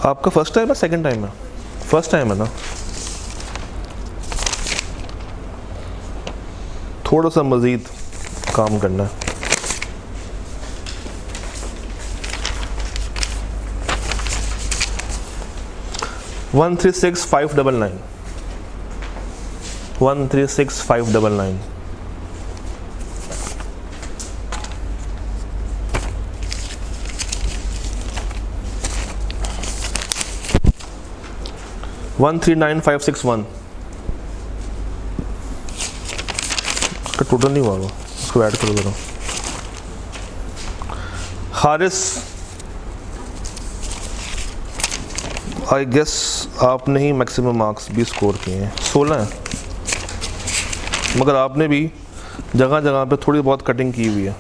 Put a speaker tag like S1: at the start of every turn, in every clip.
S1: आपका first time है second time है? फर्स्ट टाइम है ना? थोड़ा सा मज़ीद काम करना है। वन 136,599 136,599 139,561 का टोटल नहीं हुआ वो, उसको ऐड करो जरा। हारिस, आई गेस आपने ही मैक्सिमम मार्क्स भी स्कोर किए हैं, 16 हैं, मगर आपने भी जगह जगह पे थोड़ी बहुत कटिंग की हुई है।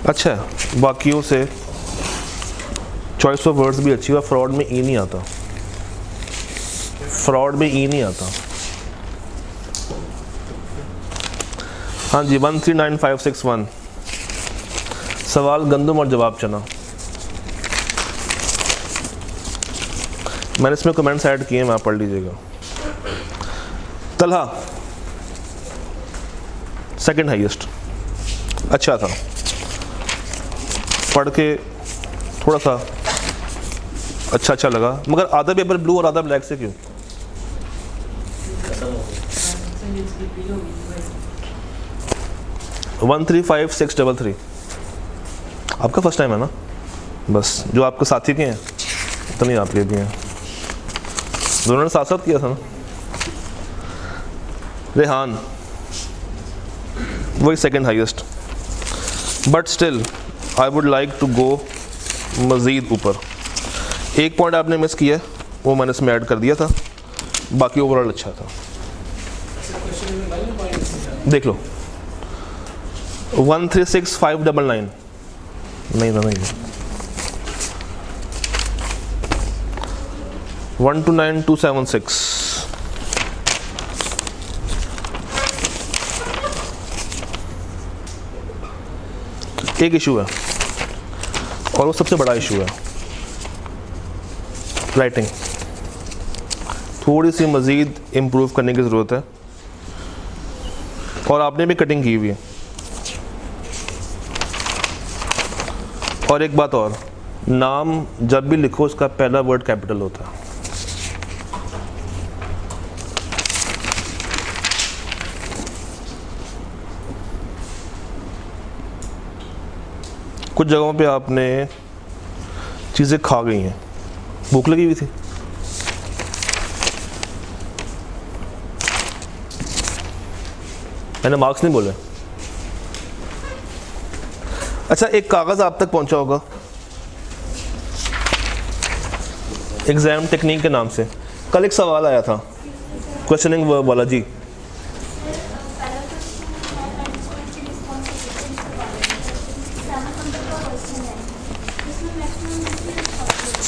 S1: अच्छा है, बाकियों से चॉइस ऑफ वर्ड्स भी अच्छी हुआ। फ्रॉड में ई नहीं आता, फ्रॉड में ई नहीं आता। हाँ जी, 139,561 सवाल गंदम और जवाब चना। मैंने इसमें कमेंट्स ऐड किए हैं, आप पढ़ लीजिएगा। तलहा सेकंड हाईएस्ट, अच्छा था, पढ़ के थोड़ा सा अच्छा लगा, मगर आधा पेपर ब्लू और आधा ब्लैक से क्यों? वन 135,633 आपका फर्स्ट टाइम है ना? बस जो आपके साथी के हैं उतने आपके भी हैं, दोनों ने साथ साथ किया था ना। रेहान वही second highest, but still I would like to go मज़ीद ऊपर। एक पॉइंट आपने मिस किया, वो मैंने इसमें ऐड कर दिया था, बाकी ओवरऑल अच्छा था। देख लो 136,599 नहीं था, नहीं 129,276 एक इशू है और वो सबसे बड़ा इशू है, राइटिंग। थोड़ी सी मज़ीद इम्प्रूव करने की ज़रूरत है, और आपने भी कटिंग की हुई है। और एक बात और, नाम जब भी लिखो उसका पहला वर्ड कैपिटल होता है। कुछ जगहों पे आपने चीज़ें खा गई हैं, भूख लगी हुई थी, मैंने मार्क्स नहीं बोले। अच्छा, एक कागज़ आप तक पहुंचा होगा एग्ज़ाम टेक्निक के नाम से, कल एक सवाल आया था क्वेश्चनिंग वर्ब वाला जी।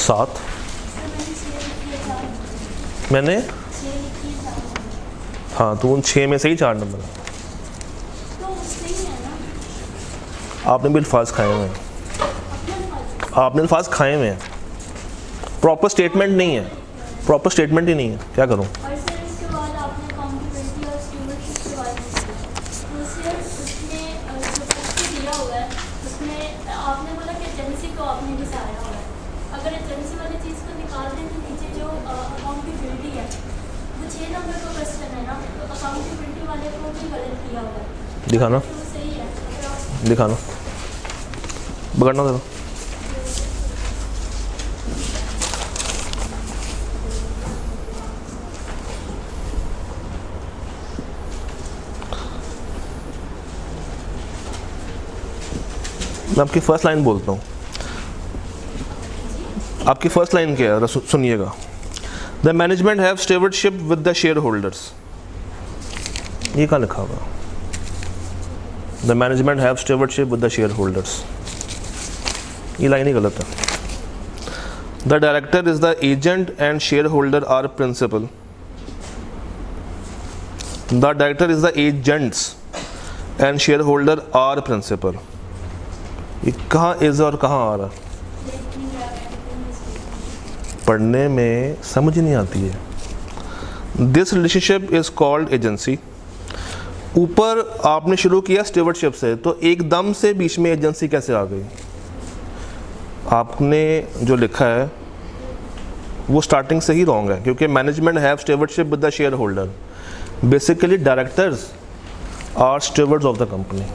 S1: सात मैंने, हाँ, तो उन 6 में से ही 4 नंबर है। आपने भी अल्फाज खाए हुए हैं, आपने अल्फाज खाए हुए हैं, प्रॉपर स्टेटमेंट नहीं है, प्रॉपर स्टेटमेंट ही नहीं है, क्या करूं? दिखाना दिखाना पकड़ना जरा। मैं आपकी फर्स्ट लाइन बोलता हूँ, आपकी फर्स्ट लाइन क्या है सुनिएगा। The management have stewardship with the shareholders, ये कहाँ लिखा होगा? The management have stewardship with the shareholders, ये लाइन ही गलत है। The director is the agent and shareholder are principal. The director is the agents and shareholder are principal. ये कहाँ इज और कहाँ आ रहा, पढ़ने में समझ नहीं आती है। This relationship is called agency. ऊपर आपने शुरू किया स्टीवर्डशिप से, तो एकदम से बीच में एजेंसी कैसे आ गई? आपने जो लिखा है वो स्टार्टिंग से ही रॉन्ग है, क्योंकि management have stewardship with the shareholder. Basically directors are stewards of the company.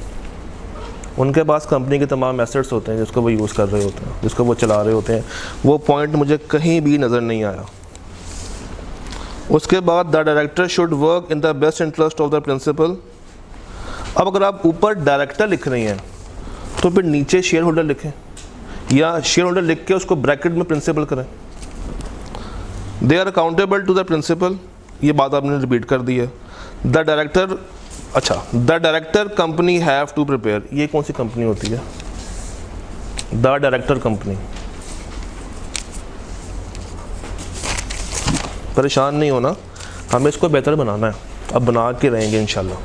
S1: उनके पास कंपनी के तमाम एसेट्स होते हैं जिसको वो यूज़ कर रहे होते हैं, जिसको वो चला रहे होते हैं। वो पॉइंट मुझे कहीं भी नज़र नहीं आया। उसके बाद the director should work in the best interest of the principal. अब अगर आप ऊपर डायरेक्टर लिख रही हैं तो फिर नीचे शेयर होल्डर लिखें, या शेयर होल्डर लिख के उसको ब्रैकेट में प्रिंसिपल करें। They are accountable to the principal, ये बात आपने रिपीट कर दी है। द डायरेक्टर, अच्छा, the director company have to prepare, ये कौन सी कंपनी होती है? The director company. परेशान नहीं होना, हमें इसको बेहतर बनाना है, अब बना के रहेंगे इंशाल्लाह।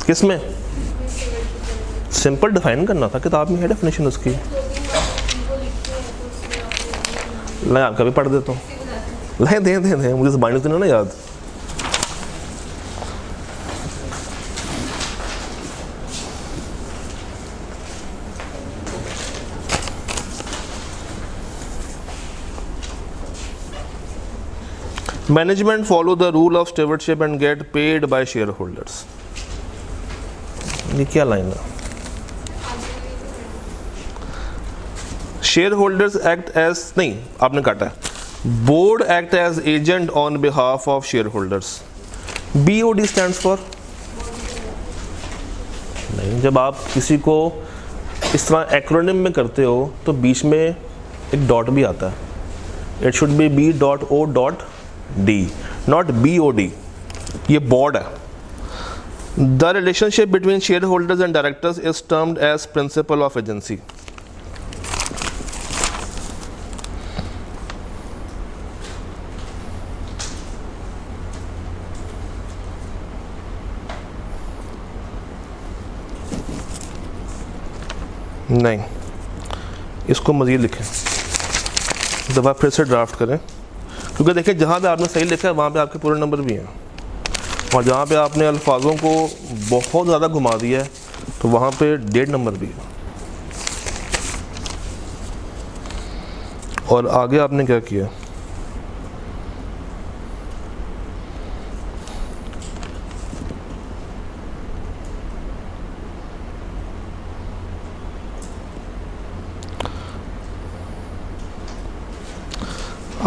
S1: किस में? सिंपल डिफाइन करना था, किताब में है डेफिनेशन उसकी। मैं आपका भी पढ़ देता हूँ। ले दे मुझे ज़बानी तो नहीं ना याद। Management follow the rule of stewardship and get paid by shareholders. ये क्या लाइन है? Shareholders act as, नहीं आपने काटा है। Board act as agent on behalf of shareholders. BOD stands for, नहीं, जब आप किसी को इस तरह एक्रोनिम में करते हो तो बीच में एक डॉट भी आता है। It should be B.O.D, not BOD। ये बोर्ड है। The relationship between shareholders and directors is termed as principle of agency। नहीं, इसको मज़ीद लिखें, दफ़ा फिर से ड्राफ्ट करें, क्योंकि देखिए जहाँ पे आपने सही लिखा है वहाँ पे आपके पूरे नंबर भी हैं, और जहाँ पे आपने अल्फाजों को बहुत ज़्यादा घुमा दिया है तो वहाँ पे 1.5 नंबर भी है। और आगे आपने क्या किया?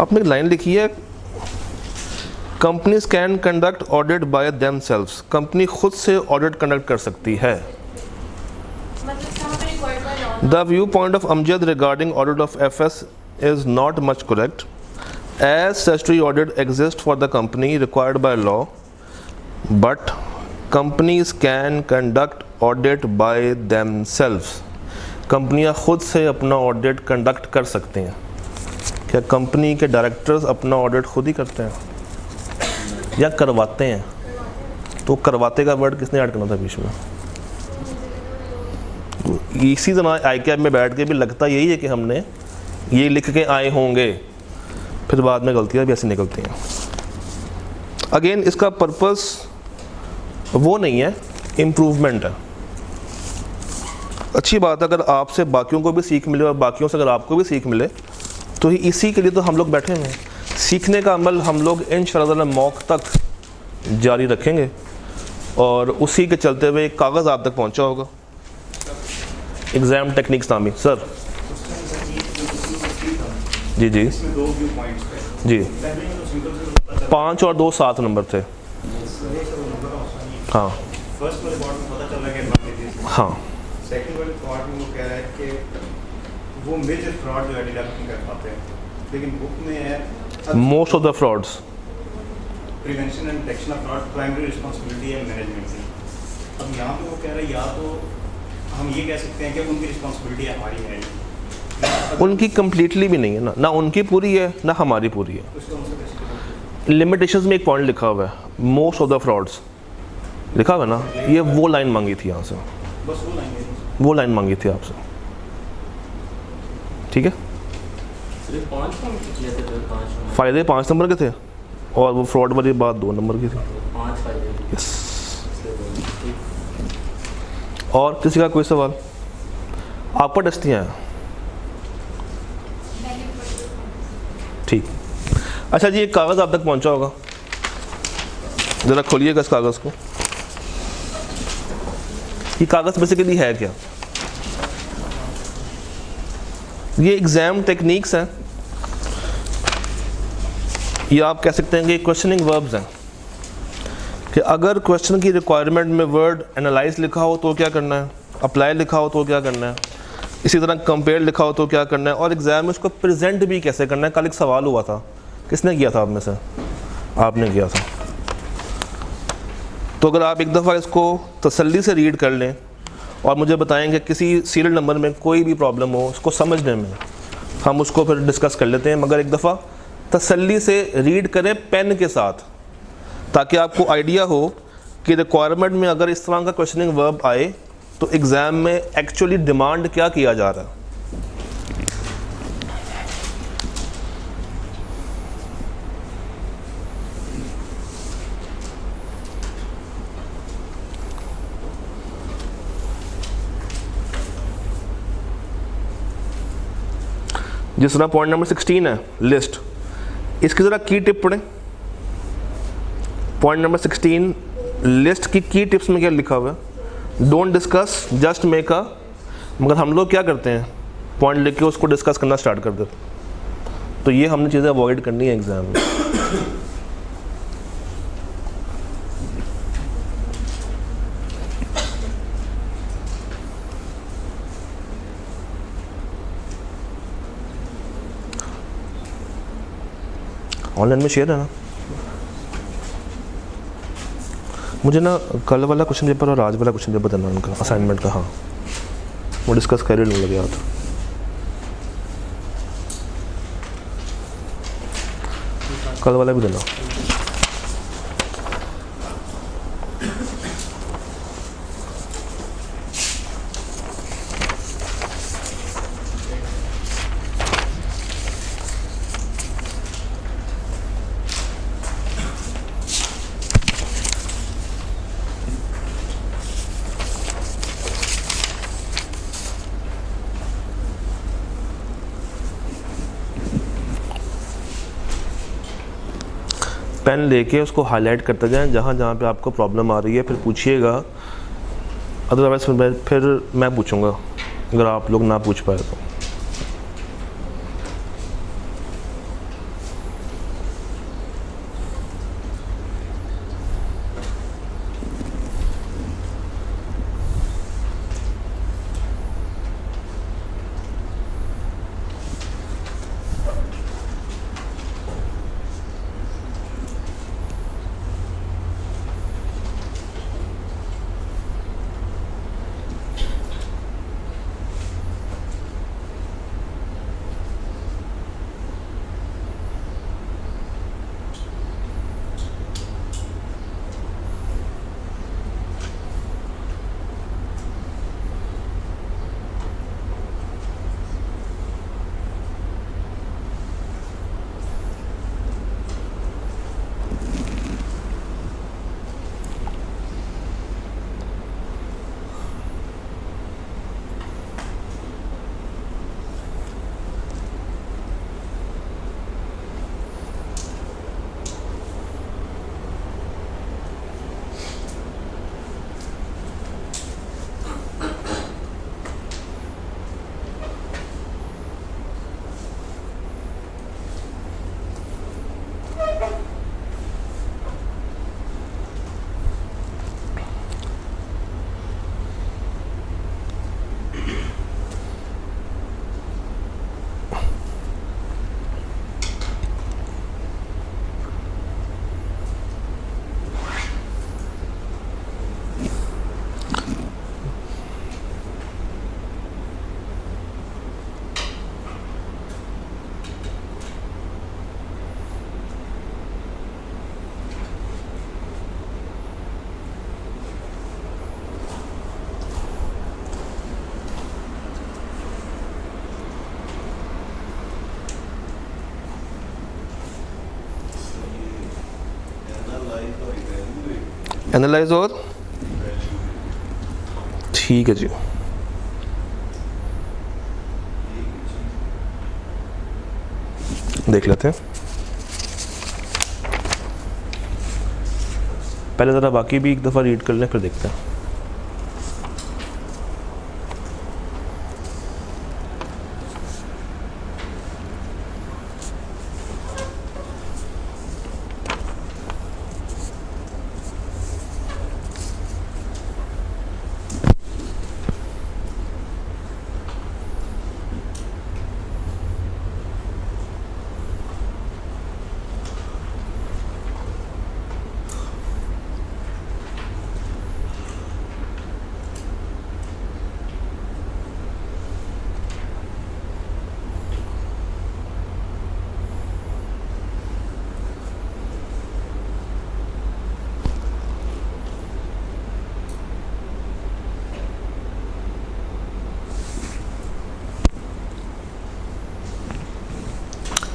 S1: आपने एक लाइन लिखी है, companies can conduct audit by themselves. Company खुद से ऑडिट कंडक्ट कर सकती है। The view point of Amjad regarding audit of FS is not much correct, as statutory audit exist for the company required by law, but companies can conduct audit by themselves. कंपनियां खुद से अपना audit conduct कर सकते हैं। क्या company के directors अपना ऑडिट खुद ही करते हैं या करवाते हैं? तो करवाते का वर्ड किसने ऐड करना था बीच में? इसी तरह ICAP में बैठ के भी लगता यही है कि हमने ये लिख के आए होंगे, फिर बाद में गलतियाँ भी ऐसी निकलती हैं। अगेन इसका पर्पस वो नहीं है, इम्प्रूवमेंट है। अच्छी बात है अगर आपसे बाकियों को भी सीख मिले और बाकियों से अगर आपको भी सीख मिले, तो इसी के लिए तो हम लोग बैठे हुए हैं। सीखने का अमल हम लोग इंशाअल्लाह मौक़ तक जारी रखेंगे, और उसी के चलते हुए एक कागज़ आप तक पहुंचा होगा, एग्ज़ाम टेक्निक्स नामी। सर जी जी जी, 5 और 2 7 नंबर थे। हाँ हाँ,
S2: सेकंड वाले पार्ट में वो कह रहा है कि वो मेजर फ्रॉड जो है डिटेक्ट नहीं कर पाते हैं, लेकिन बुक में है
S1: most of the frauds
S2: prevention and detection of fraud primary responsibility है मैनेजमेंट की। अब यहाँ पे वो कह रहे हैं या तो हम ये कह सकते हैं कि उनकी रिस्पांसिबिलिटी हमारी है,
S1: उनकी कंप्लीटली भी नहीं है ना उनकी पूरी है ना हमारी पूरी है। लिमिटेशंस में एक पॉइंट लिखा हुआ है, मोस्ट ऑफ द फ्रॉड्स लिखा हुआ है ना, ये वो लाइन मांगी थी यहाँ से,
S2: बस वो लाइन है।
S1: वो लाइन मांगी थी आपसे, ठीक है।
S3: सिर्फ 5 काम किए थे, 5
S1: फ़ायदे 5 नंबर के थे और वो फ्रॉड वाली बात 2 नंबर की थी।
S3: 5 फायदे।
S1: यस। और किसी का कोई सवाल? आपका टेस्ट नहीं आया? ठीक। अच्छा जी, एक कागज़ आप तक पहुंचा होगा, ज़रा खोलिएगा इस कागज़ को। ये कागज़ बेसिकली है क्या? ये एग्ज़ाम टेक्निक्स हैं, या आप कह सकते हैं कि क्वेश्चनिंग वर्ब्स हैं, कि अगर क्वेश्चन की रिक्वायरमेंट में वर्ड एनालाइज लिखा हो तो क्या करना है, अप्लाई लिखा हो तो क्या करना है, इसी तरह कंपेयर लिखा हो तो क्या करना है, और एग्ज़ाम में उसको प्रेजेंट भी कैसे करना है। कल एक सवाल हुआ था, किसने किया था आप में से? आपने किया था। तो अगर आप एक दफ़ा इसको तसल्ली से रीड कर लें और मुझे बताएंगे किसी सीरियल नंबर में कोई भी प्रॉब्लम हो उसको समझने में, हम उसको फिर डिस्कस कर लेते हैं, मगर एक दफ़ा तसल्ली से रीड करें पेन के साथ, ताकि आपको आइडिया हो कि रिक्वायरमेंट में अगर इस तरह का क्वेश्चनिंग वर्ब आए तो एग्ज़ाम में एक्चुअली डिमांड क्या किया जा रहा है। जिस तरह पॉइंट नंबर 16 है लिस्ट, इसकी ज़रा की टिप पढ़ें। पॉइंट नंबर 16 लिस्ट की टिप्स में क्या लिखा हुआ है? Don't discuss, just make a. मगर हम लोग क्या करते हैं, पॉइंट लिख के उसको डिस्कस करना स्टार्ट कर देते। तो ये हमने चीज़ें अवॉइड करनी है एग्ज़ाम में। ऑनलाइन में शेयर है ना। मुझे ना कल वाला क्वेश्चन पेपर और आज वाला क्वेश्चन पेपर देना उनका असाइनमेंट का। हाँ, वो डिस्कस कर ही लूँगा याद। कल वाला भी देना। पेन लेके उसको हाईलाइट करते जाएं जहाँ जहाँ पे आपको प्रॉब्लम आ रही है, फिर पूछिएगा। अदरवाइज फिर मैं पूछूंगा अगर आप लोग ना पूछ पाए तो। एनालाइज और ठीक है जी। देख लेते हैं पहले ज़रा बाकी भी एक दफ़ा रीड कर लें फिर देखते हैं।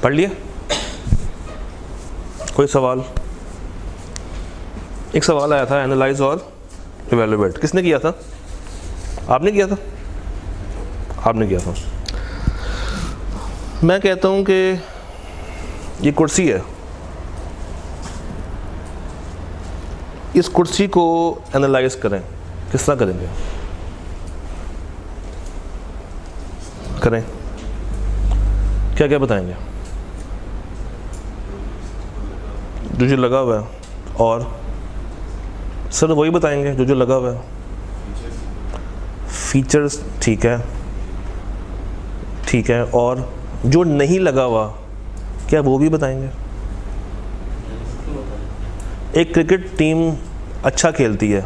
S1: पढ़ लिए? कोई सवाल? एक सवाल आया था एनालाइज और इवेलुएट, किसने किया था? आपने किया था? आपने किया था। मैं कहता हूं कि ये कुर्सी है, इस कुर्सी को एनालाइज करें। किस तरह करेंगे? करें, क्या क्या बताएंगे? जो लगा हुआ है, और सर वही बताएंगे जो लगा हुआ है। फीचर्स ठीक है, ठीक है, और जो नहीं लगा हुआ क्या वो भी बताएंगे? एक क्रिकेट टीम अच्छा खेलती है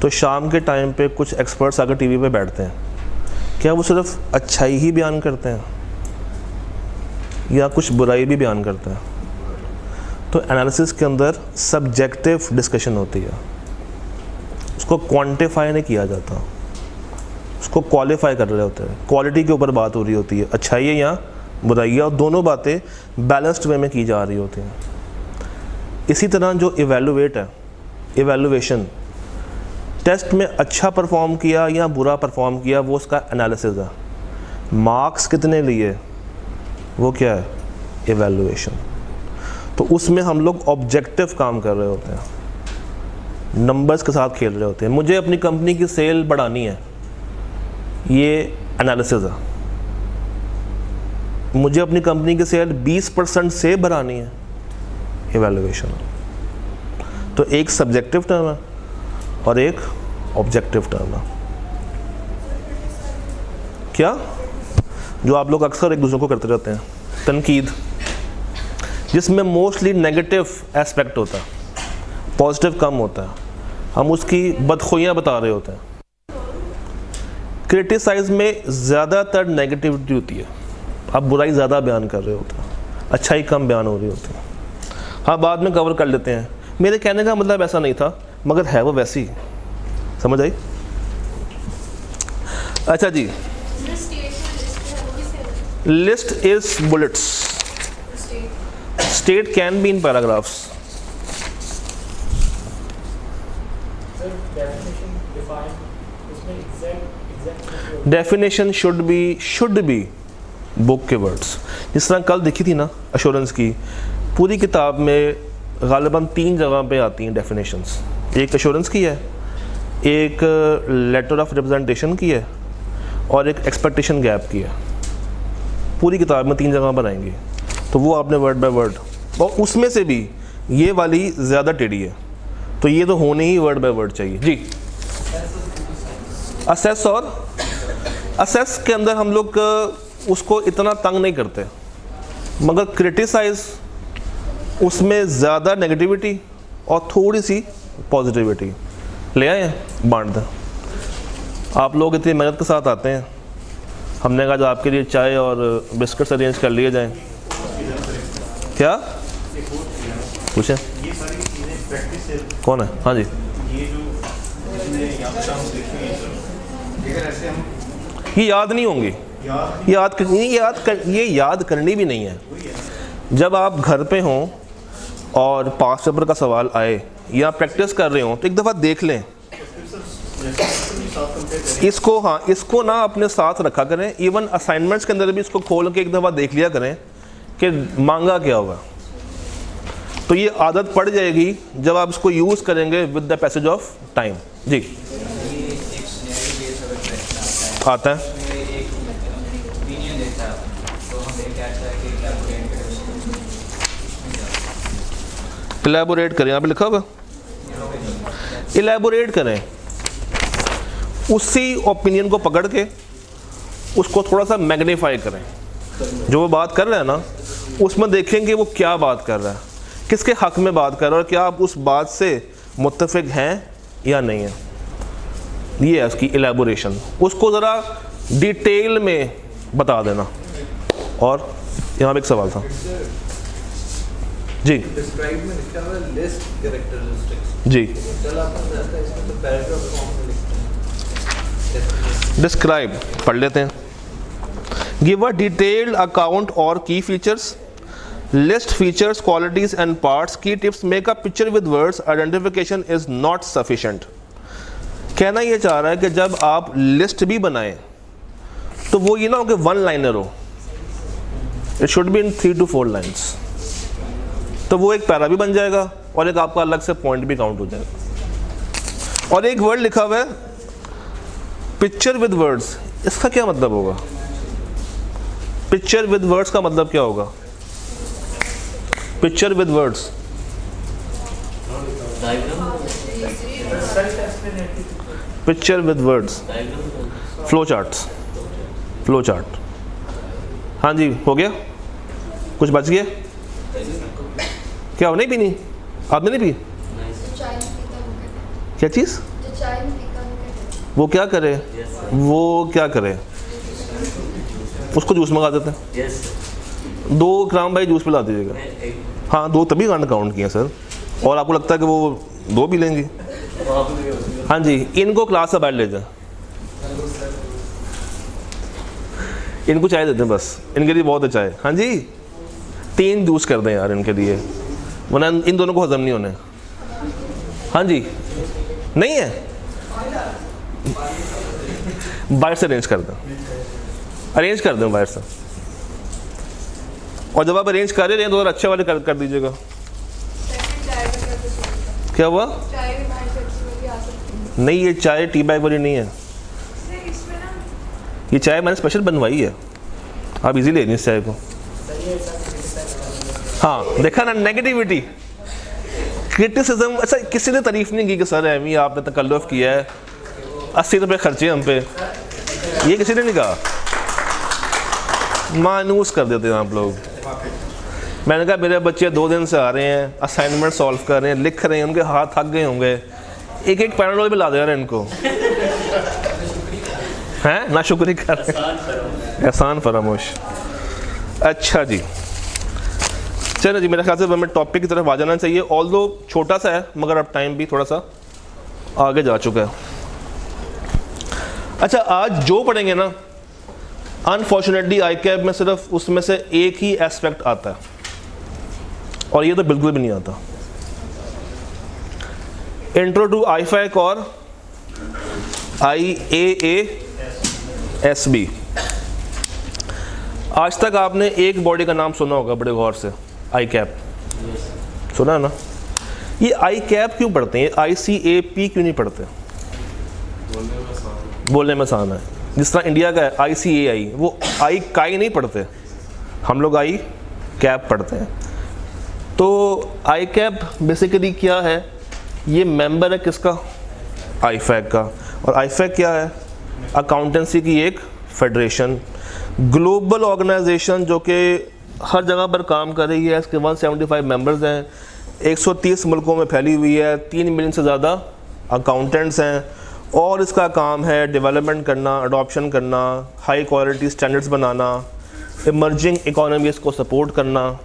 S1: तो शाम के टाइम पे कुछ एक्सपर्ट्स आकर टीवी पे बैठते हैं, क्या वो सिर्फ अच्छाई ही बयान करते हैं या कुछ बुराई भी बयान करते हैं? तो एनालिसिस के अंदर सब्जेक्टिव डिस्कशन होती है, उसको क्वांटिफाई नहीं किया जाता, उसको क्वालिफाई कर रहे होते हैं। क्वालिटी के ऊपर बात हो रही होती है, अच्छाई है या बुराई है, और दोनों बातें बैलेंस्ड वे में की जा रही होती हैं। इसी तरह जो इवेलुएट है, इवेलुएशन, टेस्ट में अच्छा परफॉर्म किया या बुरा परफॉर्म किया वो उसका एनालिसिस है। मार्क्स कितने लिए वो क्या है? इवेलुएशन। तो उसमें हम लोग ऑब्जेक्टिव काम कर रहे होते हैं, नंबर्स के साथ खेल रहे होते हैं। मुझे अपनी कंपनी की सेल बढ़ानी है, ये एनालिसिस है। मुझे अपनी कंपनी की सेल 20% से बढ़ानी है, इवेलुएशन है। तो एक सब्जेक्टिव टर्म है और एक ऑब्जेक्टिव टर्म है। क्या? जो आप लोग अक्सर एक दूसरे को करते रहते हैं, तनकीद, जिसमें मोस्टली नेगेटिव एस्पेक्ट होता है, पॉजिटिव कम होता है, हम उसकी बदखुइयाँ बता रहे होते हैं। क्रिटिसाइज में ज़्यादातर नेगेटिविटी होती है, आप बुराई ज़्यादा बयान कर रहे होते हैं, अच्छाई कम बयान हो रही होती है। हाँ, बाद में कवर कर लेते हैं, मेरे कहने का मतलब ऐसा नहीं था, मगर है वो वैसी। समझ आई? अच्छा जी, list is bullets, state can be in paragraphs. Definition should be book के words। जिस तरह कल देखी थी ना एश्योरेंस की, पूरी किताब में ग़ालिबन 3 जगह पे आती हैं डेफिनेशंस। एक एश्योरेंस की है, एक लेटर ऑफ रिप्रेजेंटेशन की है, और एक एक्सपेक्टेशन गैप की है। पूरी किताब में 3 जगह बनाएंगी, तो वो आपने वर्ड बाय वर्ड, और उसमें से भी ये वाली ज़्यादा टेढ़ी है, तो ये तो होने ही वर्ड बाय वर्ड चाहिए जी। असेस, और असेस के अंदर हम लोग उसको इतना तंग नहीं करते, मगर क्रिटिसाइज उसमें ज़्यादा नेगेटिविटी और थोड़ी सी पॉजिटिविटी ले आए हैं, बांट दें। आप लोग इतनी मेहनत के साथ आते हैं, हमने कहा जो आपके लिए चाय और बिस्किट्स अरेंज कर लिए जाएं। क्या पूछे?
S2: ये सारी चीज़ें प्रैक्टिस से
S1: कौन है? हाँ जी,
S2: ये जो यहाँ पर हम देखें, अगर ऐसे हम
S1: ये याद नहीं होंगी, ये याद करनी भी नहीं है। जब आप घर पे हों और पास पेपर का सवाल आए या प्रैक्टिस कर रहे हो तो एक दफ़ा देख लें
S2: साथ कंपेयर करें।
S1: इसको। हाँ, इसको ना अपने साथ रखा करें, इवन असाइनमेंट्स के अंदर भी इसको खोल के एक दफ़ा देख लिया करें कि मांगा क्या होगा। तो ये आदत पड़ जाएगी जब आप इसको यूज़ करेंगे with the passage of time. जी,
S4: ये एक सिनेरियो बेस्ड अगर क्वेश्चन आता है
S1: आता है।
S4: उसमें एक ओपिनियन देता है, तो हमें क्या कहता है कि इलैबोरेट करें।
S1: इलेबोरेट करें, यहाँ पे लिखा होगा इलेबोरेट करें। उसी ओपिनियन को पकड़ के उसको थोड़ा सा मैग्नीफाई करें। जो वो बात कर रहा है ना, उसमें देखेंगे वो क्या बात कर रहा है, किसके हक में बात कर रहा है और क्या आप उस बात से मुत्तफिक हैं या नहीं है। ये है उसकी इलेबोरेशन। उसको ज़रा डिटेल में बता देना। और यहाँ पे एक सवाल था जी।
S5: डिस्क्राइब में लिखा हुआ है लिस्ट कैरेक्टरिस्टिक्स।
S1: जी,
S5: चल आपको बताता है इसमें तो पैराग्राफ फॉर्म में लिखते हैं।
S1: डिस्क्राइब पढ़ लेते हैं। गिव अ डिटेल्ड अकाउंट और key features, list features, qualities and parts, key tips, make a picture with words, identification is not sufficient. कहना ये चाह रहा है कि जब आप लिस्ट भी बनाएं तो वो ये ना हो कि वन लाइनर हो, it should be in 3 to 4 lines. तो वो एक पैरा भी बन जाएगा और एक आपका अलग से पॉइंट भी काउंट हो जाएगा। और एक वर्ड लिखा हुआ है पिक्चर विद वर्ड्स, इसका क्या मतलब होगा? पिक्चर विद वर्ड्स का मतलब क्या होगा? Picture with words, picture with words, flow charts, flow chart. हाँ जी, हो गया? कुछ बच गया? क्या हो, नहीं पीनी? आपने नहीं पी? क्या चीज़? वो क्या करे? वो क्या करे? उसको जूस मंगा देते हैं। 2 ग्राम भाई जूस पिला दीजिएगा। हाँ, 2 तभी काउंट किए सर, और आपको लगता है कि वो 2 पी लेंगी? हाँ जी, इनको क्लास से बाहर ले जाए, इनको चाय देते हैं बस, इनके लिए बहुत है चाय। हाँ जी, 3 जूस कर दें यार इनके लिए, वरना इन दोनों को हजम नहीं होने। हाँ जी, नहीं है, बाहर से अरेंज कर दें, अरेंज कर दें बाहर से। और जब आप अरेंज कर रहे हैं तो अच्छे वाले कर दीजिएगा। क्या हुआ? नहीं, ये चाय टी बैग वाली नहीं है, ये चाय मैंने स्पेशल बनवाई है, आप इजीली लेनी इस चाय को। हाँ, देखा ना, नेगेटिविटी, क्रिटिसिज्म। अच्छा, किसी ने तारीफ नहीं की कि सर एमी आपने तकल्लुफ़ किया है, 80 रुपये खर्चे हम पे, ये किसी ने नहीं कहा। मायूस कर देते हैं आप लोग। मैंने कहा मेरे बच्चे 2 दिन से आ रहे हैं, असाइनमेंट सॉल्व कर रहे हैं, लिख रहे हैं, उनके हाथ थक गए होंगे, एक पैराडोल भी ला दे रहे हैं इनको, हैं ना, शुक्रिया कर रहे हैं, एहसान फरामोश। अच्छा जी, चलो जी, मेरे ख्याल से हमें टॉपिक की तरफ आ जाना चाहिए। ऑल्दो छोटा सा है मगर अब टाइम भी थोड़ा सा आगे जा चुका है। अच्छा, आज जो पढ़ेंगे ना, अनफॉर्चुनेटली ICAP में सिर्फ उसमें से एक ही एस्पेक्ट आता है, और ये तो बिल्कुल भी नहीं आता। इंट्रो टू IFAC और IAASB। आज तक आपने एक बॉडी का नाम सुना होगा बड़े गौर से, ICAP, सुना है ना? ये ICAP क्यों पढ़ते हैं, ICAP क्यों नहीं पढ़ते? बोलने में आसान है। जिस तरह इंडिया का है ICAI, वो काई नहीं पढ़ते, हम लोग ICAP पढ़ते हैं। तो ICAP बेसिकली क्या है? ये मेंबर है किसका? IFAC का। और IFAC क्या है? अकाउंटेंसी की एक फेडरेशन, ग्लोबल ऑर्गेनाइजेशन जो कि हर जगह पर काम कर रही है। इसके 175 मेंबर्स हैं, 130 मुल्कों में फैली हुई है, 3 मिलियन से ज़्यादा अकाउंटेंट्स हैं, और इसका काम है डेवलपमेंट करना, अडॉप्शन करना, हाई क्वालिटी स्टैंडर्ड्स बनाना, इमर्जिंग इकोनॉमीज़ को सपोर्ट करना।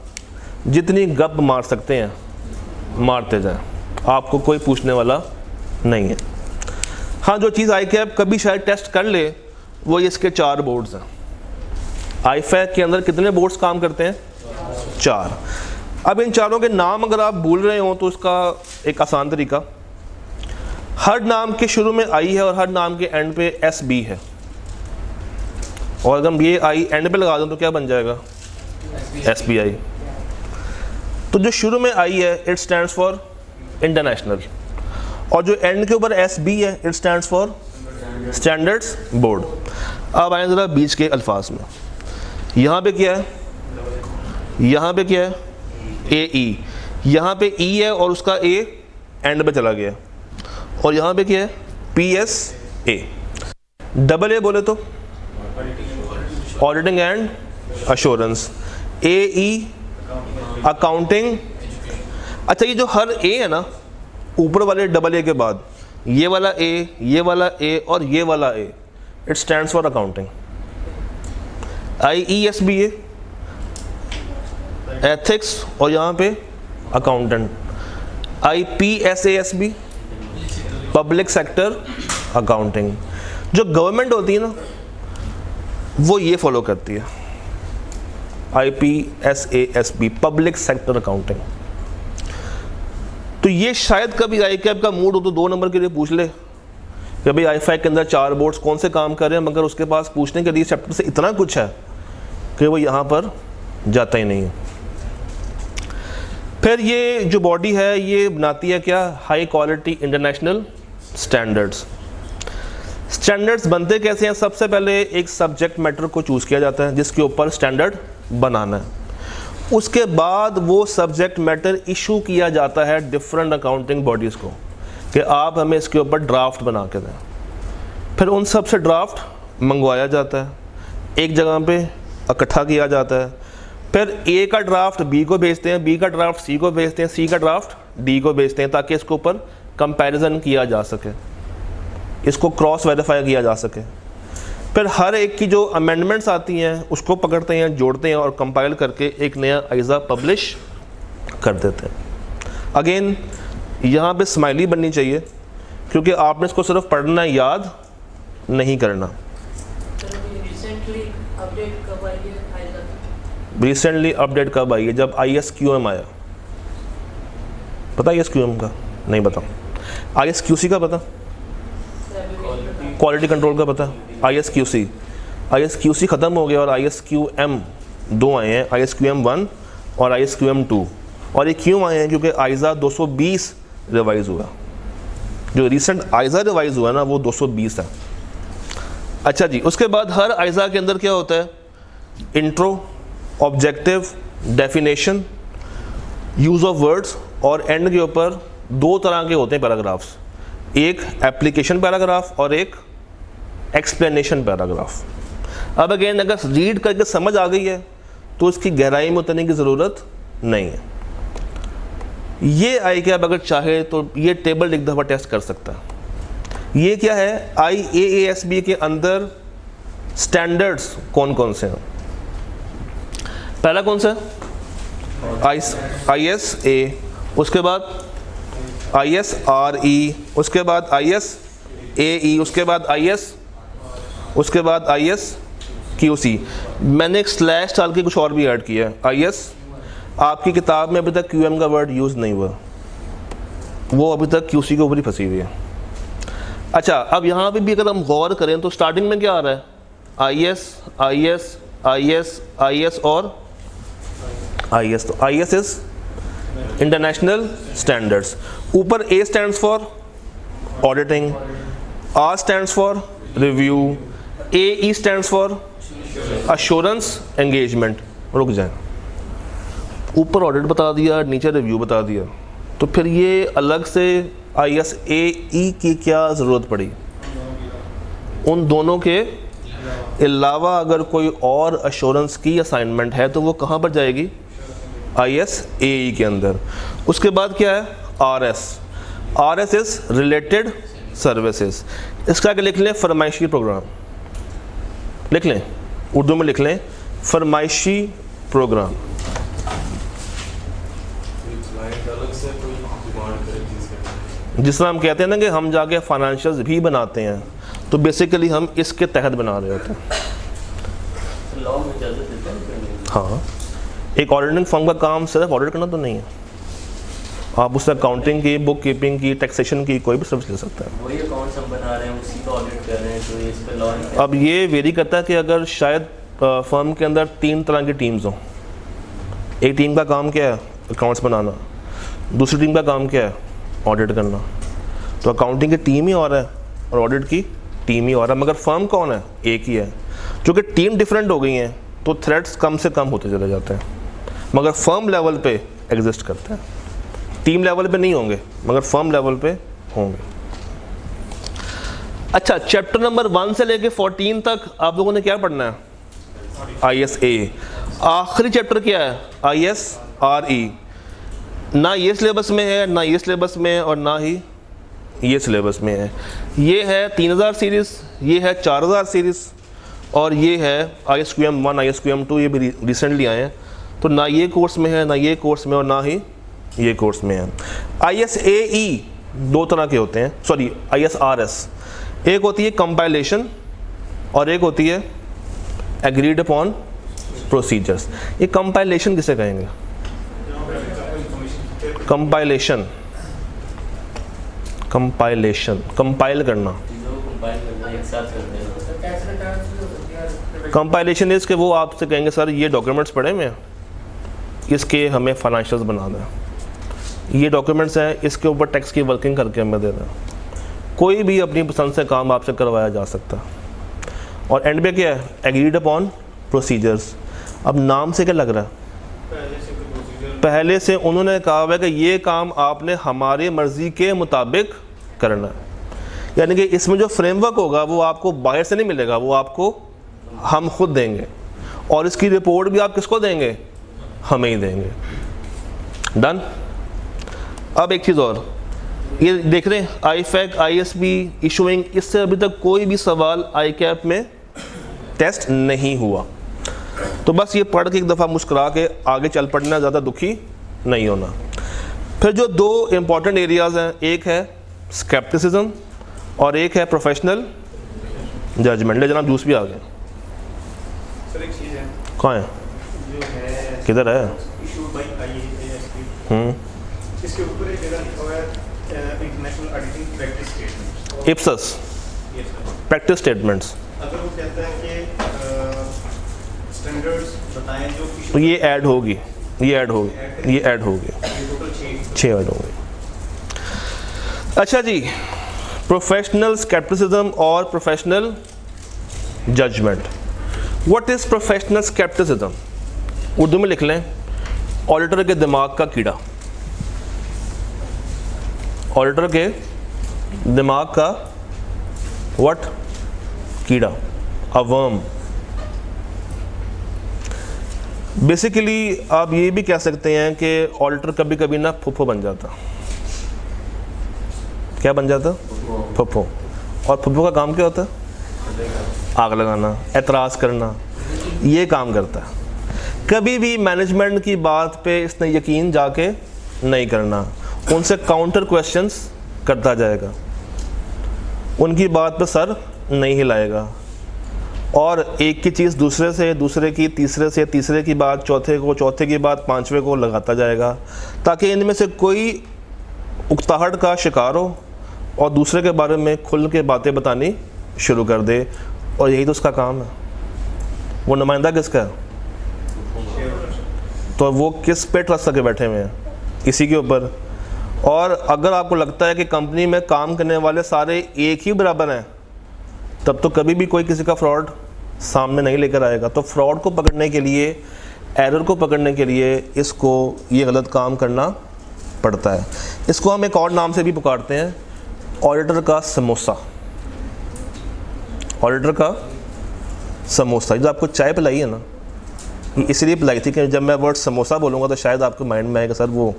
S1: जितनी गप मार सकते हैं मारते जाएं, आपको कोई पूछने वाला नहीं है। हाँ, जो चीज़ ICAP कभी शायद टेस्ट कर ले वो इसके 4 बोर्ड्स हैं। IFAC के अंदर कितने बोर्ड्स काम करते हैं? 4। अब इन चारों के नाम अगर आप भूल रहे हो तो उसका एक आसान तरीका, हर नाम के शुरू में आई है और हर नाम के एंड पे एस बी है, और अगर हम ये आई एंड पे लगा दें तो क्या बन जाएगा, एस बी आई। तो जो शुरू में आई है इट स्टैंड्स फॉर इंटरनेशनल, और जो एंड के ऊपर एस बी है it stands for standards board. अब आए ज़रा बीच के अल्फाज में, यहाँ पे क्या है, यहाँ पे क्या है, ए ई, यहाँ पे ई है और उसका ए एंड पे चला गया, और यहाँ पे क्या है, P S A. Double A बोले तो auditing and assurance, A E accounting. अच्छा, ये जो हर ए है ना, ऊपर वाले डबल ए के बाद ये वाला ए, ये वाला ए और ये वाला A, it stands for accounting. I E S B A ethics, और यहाँ पे accountant. I P S A S B public sector accounting. जो गवर्नमेंट होती है ना वो ये फॉलो करती है, I P S A S B public sector accounting. तो ये शायद कभी आई कैब का मूड हो तो 2 नंबर के लिए पूछ ले कि भाई आई के अंदर 4 बोर्ड्स कौन से काम कर रहे हैं, मगर उसके पास पूछने के लिए चैप्टर से इतना कुछ है कि वो यहाँ पर जाता ही नहीं है। फिर ये जो बॉडी है ये बनाती है क्या, high quality international standards. Standards बनते कैसे हैं, सबसे पहले एक सब्जेक्ट मैटर को चूज़ किया जाता है जिसके ऊपर स्टैंडर्ड बनाना है, उसके बाद वो सब्जेक्ट मैटर इशू किया जाता है डिफरेंट अकाउंटिंग बॉडीज़ को कि आप हमें इसके ऊपर ड्राफ्ट बना के दें। फिर उन सब से ड्राफ्ट मंगवाया जाता है, एक जगह पे इकट्ठा किया जाता है, फिर ए का ड्राफ्ट बी को भेजते हैं, बी का ड्राफ्ट सी को भेजते हैं, सी का ड्राफ्ट डी को भेजते हैं, ताकि इसके ऊपर कंपैरिजन किया जा सके, इसको क्रॉस वेरीफाई किया जा सके। फिर हर एक की जो अमेंडमेंट्स आती हैं उसको पकड़ते हैं, जोड़ते हैं और कंपाइल करके एक नया आइज़ा पब्लिश कर देते हैं। अगेन यहाँ पे स्माइली बननी चाहिए क्योंकि आपने इसको सिर्फ पढ़ना, याद नहीं करना। रिसेंटली अपडेट कब आई है, जब ISQM आया। पता ISQM का? नहीं पता। ISQC का पता? क्वालिटी कंट्रोल का पता? ISQC ख़त्म हो गया और ISQM 2 आए हैं, ISQM 1 और ISQM 2। और ये क्यों आए हैं, क्योंकि आइज़ा 220 रिवाइज़ हुआ। जो रिसेंट आइज़ा रिवाइज़ हुआ ना वो 220 है। अच्छा जी, उसके बाद हर आइज़ा के अंदर क्या होता है, intro, objective, definition, use of words, और एंड के ऊपर 2 तरह के होते हैं पैराग्राफ्स, एक एप्लीकेशन पैराग्राफ और एक एक्सप्लेनेशन पैराग्राफ। अब अगेन अगर रीड करके समझ आ गई है तो इसकी गहराई में उतरने की ज़रूरत नहीं है। ये आई क्या, अगर चाहे तो ये टेबल एक दफ़ा टेस्ट कर सकता है। ये क्या है, IAASB के अंदर स्टैंडर्ड्स कौन कौन से हैं। पहला कौन सा, ISA, उसके बाद ISRE, उसके बाद ISAE, उसके बाद उसके बाद ISQC। मैंने एक स्लैश डाल के कुछ और भी ऐड किया है। IS आपकी किताब में अभी तक QM का वर्ड यूज़ नहीं हुआ, वो अभी तक QC के ऊपर ही फंसी हुई है। अच्छा, अब यहाँ पे भी अगर हम गौर करें तो स्टार्टिंग में क्या आ रहा है, IS और IS। तो IS इज इंटरनेशनल स्टैंडर्ड्स। ऊपर A stands for auditing, R stands for review, AE stands for assurance engagement. रुक जाए, ऊपर ऑडिट बता दिया, नीचे रिव्यू बता दिया, तो फिर ये अलग से ISAE की क्या ज़रूरत पड़ी। उन दोनों के अलावा अगर कोई और अश्योरेंस की असाइनमेंट है तो वो कहाँ पर जाएगी, ISAE के अंदर। उसके बाद क्या है, RS इज़ रिलेटेड सर्विसेज। इसका क्या लिख लें, फरमाइशी प्रोग्राम लिख लें, उर्दू में लिख लें फरमाइशी प्रोग्राम। जिस तरह हम कहते हैं ना कि हम जाके फाइनेंशियल्स भी बनाते हैं, तो बेसिकली हम इसके तहत बना रहे होते हैं।
S3: लॉ में इजाज़त देता है?
S1: हाँ, एक ऑडिटिंग फर्म का काम सिर्फ ऑडिट करना तो नहीं है। आप उससे अकाउंटिंग की, बुक कीपिंग की, टैक्सेशन की कोई भी सर्विस ले सकते हैं।
S3: वही अकाउंट्स हम बना रहे हैं, उसी का ऑडिट कर रहे हैं, तो इस पे लॉ
S1: अब ये वेरी करता है कि अगर शायद फर्म के अंदर 3 तरह की टीम्स हों। एक टीम का काम क्या है? अकाउंट्स बनाना। दूसरी टीम का काम क्या है? ऑडिट करना। तो अकाउंटिंग की टीम ही और है और ऑडिट की टीम ही और है, मगर फर्म कौन है? एक ही है। क्योंकि टीम डिफरेंट हो गई हैं तो थ्रेट्स कम से कम होते चले जाते हैं, मगर फर्म लेवल पे एग्जिस्ट करते हैं। टीम लेवल पे नहीं होंगे मगर फर्म लेवल पे होंगे। अच्छा, चैप्टर नंबर 1 से लेके 14 तक आप लोगों ने क्या पढ़ना है? ISA। आखिरी चैप्टर क्या है? ISRE। ना ये सिलेबस में है, ना ये सिलेबस में है, और ना ही ये सिलेबस में है। ये है 3000 सीरीज़, ये है 4000 सीरीज़, और ये है ISQM 1, ISQM 2, ये भी रिसेंटली आए हैं। तो ना ये कोर्स में है, ना ये कोर्स में, और ना ही ये कोर्स में है। ISAE 2 तरह के होते हैं, सॉरी ISRS। एक होती है कंपाइलेशन और एक होती है एग्रीड अपॉन प्रोसीजर्स। ये कंपाइलेशन किसे कहेंगे? कंपाइलेशन, कंपाइलेशन, कंपाइल करना।
S3: चीज़ों को कंपाइल करना, एक साथ करते हैं।
S1: कंपाइलेशन इज़ कि वो आपसे कहेंगे सर ये डॉक्यूमेंट्स पढ़े हुए हैं, इसके हमें फाइनेंशियल्स बना दें। ये डॉक्यूमेंट्स हैं, इसके ऊपर टैक्स की वर्किंग करके हमें दे दें। कोई भी अपनी पसंद से काम आपसे करवाया जा सकता है। और एंड पे क्या है? Agreed upon procedures. अब नाम से क्या लग रहा है? पहले से उन्होंने कहा हुआ है कि ये काम आपने हमारे मर्ज़ी के मुताबिक करना है। यानी कि इसमें जो फ्रेमवर्क होगा वो आपको बाहर से नहीं मिलेगा, वो आपको हम खुद देंगे, और इसकी रिपोर्ट भी आप किसको देंगे? हमें ही देंगे। डन। अब एक चीज़ और, ये देख रहे हैं IFAC, ISB इशूइंग, इससे अभी तक कोई भी सवाल ICAP में टेस्ट नहीं हुआ। तो बस ये पढ़ के एक दफ़ा मुस्कुरा के आगे चल पड़ना, ज़्यादा दुखी नहीं होना। फिर जो 2 इम्पॉर्टेंट एरियाज़ हैं, एक है स्केप्टिसिज्म और एक है प्रोफेशनल जजमेंट। ले जनाब जूस भी आ गया।
S2: सर एक चीज़ है,
S1: कहाँ है?
S2: जो है
S1: किधर है?
S2: इशूड बाय IASB, इसके ऊपर एक जगह लिखा हुआ है इंटरनेशनल ऑडिटिंग प्रैक्टिस स्टेटमेंट,
S1: इप्सस
S2: ये सर।
S1: Practice statements.
S2: अगर वो कहता है कि स्टैंडर्ड्स बताएं जो issue-
S1: तो ये ऐड होगी, ये ऐड होगी, ये ऐड होगी,
S2: ये टोटल
S1: 6 ऐड होंगे। अच्छा जी, प्रोफेशनल स्केप्टिसिज्म और professional judgement. What is professional scepticism? Urdu में लिख लें, ऑडिटर के दिमाग का कीड़ा। ऑडिटर के दिमाग का व्हाट? कीड़ा, अ वर्म। बेसिकली आप ये भी कह सकते हैं कि ऑडिटर कभी कभी ना फुफ्फो बन जाता। क्या बन जाता? फुफ्फो। और फुफ्फो का काम क्या होता है? आग लगाना, एतराज़ करना, ये काम करता है। कभी भी मैनेजमेंट की बात पे इसने यकीन जाके नहीं करना, उनसे काउंटर क्वेश्चंस करता जाएगा, उनकी बात पे सर नहीं हिलाएगा, और एक की चीज़ दूसरे से, दूसरे की तीसरे से, तीसरे की बात चौथे को, चौथे की बात पांचवे को लगाता जाएगा, ताकि इनमें से कोई उकताहट का शिकार हो और दूसरे के बारे में खुल के बातें बतानी शुरू कर दे। और यही तो उसका काम है। वो नुमाइंदा किसका है? तो वो किस पे ट्रस्ट करके बैठे हुए हैं? इसी के ऊपर। और अगर आपको लगता है कि कंपनी में काम करने वाले सारे एक ही बराबर हैं, तब तो कभी भी कोई किसी का फ्रॉड सामने नहीं लेकर आएगा। तो फ्रॉड को पकड़ने के लिए, एरर को पकड़ने के लिए इसको ये गलत काम करना पड़ता है। इसको हम एक और नाम से भी पुकारते हैं, ऑडिटर का समोसा। ऑडिटर का समोसा। जो आपको चाय पिलाई है ना, इसलिए पिलाई थी कि जब मैं वर्ड समोसा बोलूँगा तो शायद आपके माइंड में आएगा सर वो